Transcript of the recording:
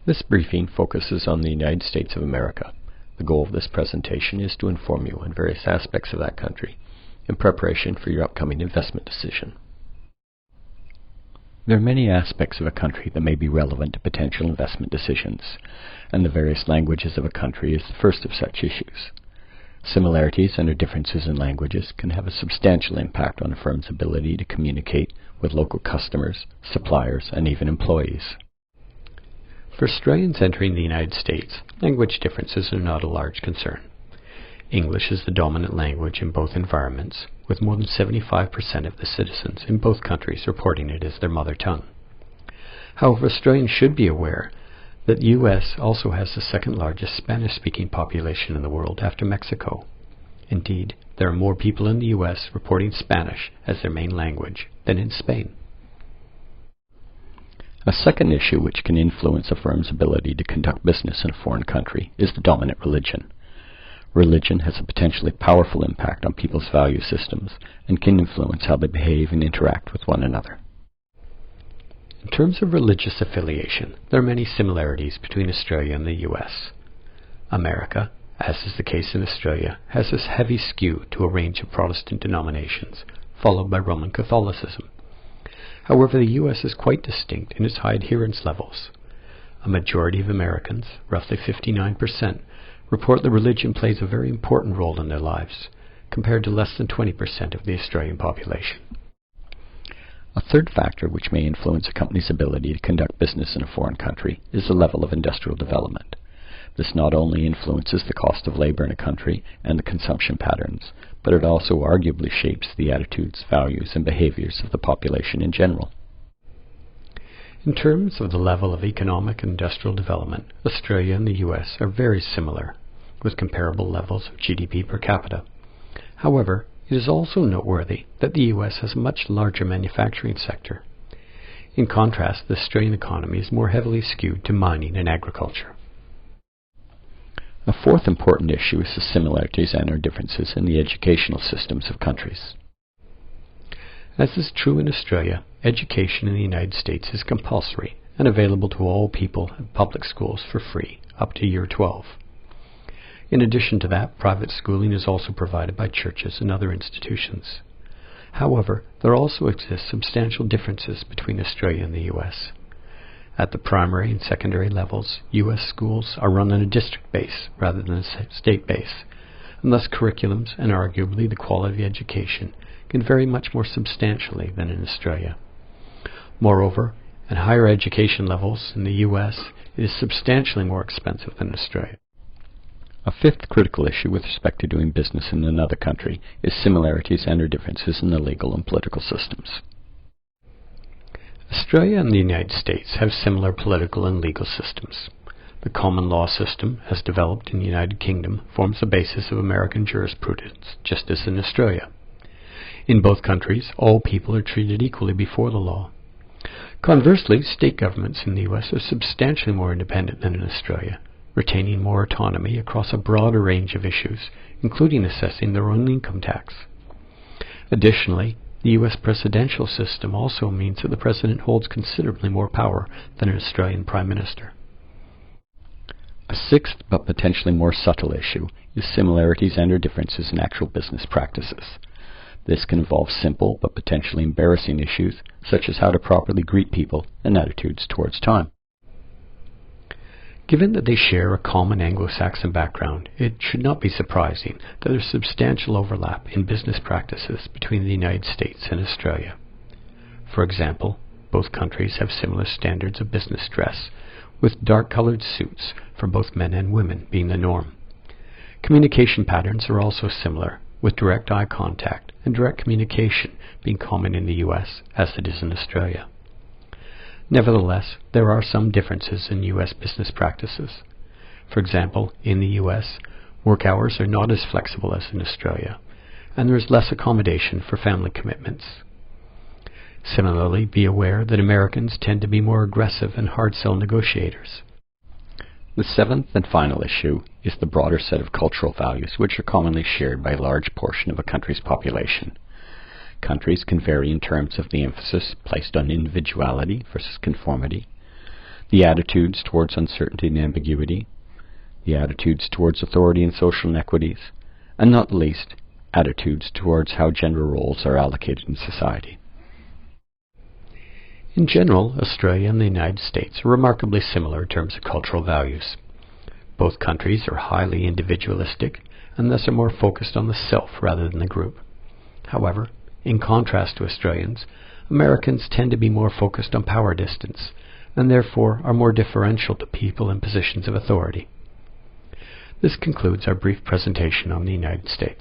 This briefing focuses on the United States of America. The goal of this presentation is to inform you on various aspects of that country in preparation for your upcoming investment decision. There are many aspects of a country that may be relevant to potential investment decisions, and the various languages of a country is the first of such issues. Similarities and or differences in languages can have a substantial impact on a firm's ability to communicate with local customers, suppliers, and even employees. For Australians entering the United States, language differences are not a large concern. English is the dominant language in both environments, with more than 75% of the citizens in both countries reporting it as their mother tongue. However, Australians should be aware that the U.S. also has the second largest Spanish-speaking population in the world after Mexico. Indeed, there are more people in the U.S. reporting Spanish as their main language than in Spain. A second issue which can influence a firm's ability to conduct business in a foreign country is the dominant religion. Religion has a potentially powerful impact on people's value systems and can influence how they behave and interact with one another. In terms of religious affiliation, there are many similarities between Australia and the U.S. America, as is the case in Australia, has this heavy skew to a range of Protestant denominations, followed by Roman Catholicism. However, the U.S. is quite distinct in its high adherence levels. A majority of Americans, roughly 59%, report that religion plays a very important role in their lives, compared to less than 20% of the Australian population. A third factor which may influence a company's ability to conduct business in a foreign country is the level of industrial development. This not only influences the cost of labor in a country and the consumption patterns, but it also arguably shapes the attitudes, values, and behaviors of the population in general. In terms of the level of economic and industrial development, Australia and the U.S. are very similar, with comparable levels of GDP per capita. However, it is also noteworthy that the U.S. has a much larger manufacturing sector. In contrast, the Australian economy is more heavily skewed to mining and agriculture. A fourth important issue is the similarities and or differences in the educational systems of countries. As is true in Australia, education in the United States is compulsory and available to all people in public schools for free up to year 12. In addition to that, private schooling is also provided by churches and other institutions. However, there also exist substantial differences between Australia and the U.S. At the primary and secondary levels, U.S. schools are run on a district base rather than a state base, and thus curriculums and arguably the quality of education can vary much more substantially than in Australia. Moreover, at higher education levels in the U.S., it is substantially more expensive than Australia. A fifth critical issue with respect to doing business in another country is similarities and or differences in the legal and political systems. Australia and the United States have similar political and legal systems. The common law system, as developed in the United Kingdom, forms the basis of American jurisprudence, just as in Australia. In both countries, all people are treated equally before the law. Conversely, state governments in the U.S. are substantially more independent than in Australia, retaining more autonomy across a broader range of issues, including assessing their own income tax. Additionally, the U.S. presidential system also means that the president holds considerably more power than an Australian prime minister. A sixth but potentially more subtle issue is similarities and or differences in actual business practices. This can involve simple but potentially embarrassing issues such as how to properly greet people and attitudes towards time. Given that they share a common Anglo-Saxon background, it should not be surprising that there is substantial overlap in business practices between the United States and Australia. For example, both countries have similar standards of business dress, with dark-colored suits for both men and women being the norm. Communication patterns are also similar, with direct eye contact and direct communication being common in the U.S. as it is in Australia. Nevertheless, there are some differences in U.S. business practices. For example, in the U.S., work hours are not as flexible as in Australia, and there is less accommodation for family commitments. Similarly, be aware that Americans tend to be more aggressive and hard-sell negotiators. The seventh and final issue is the broader set of cultural values which are commonly shared by a large portion of a country's population. Countries can vary in terms of the emphasis placed on individuality versus conformity, the attitudes towards uncertainty and ambiguity, the attitudes towards authority and social inequities, and not least, attitudes towards how gender roles are allocated in society. In general, Australia and the United States are remarkably similar in terms of cultural values. Both countries are highly individualistic and thus are more focused on the self rather than the group. However, in contrast to Australians, Americans tend to be more focused on power distance and therefore are more differential to people in positions of authority. This concludes our brief presentation on the United States.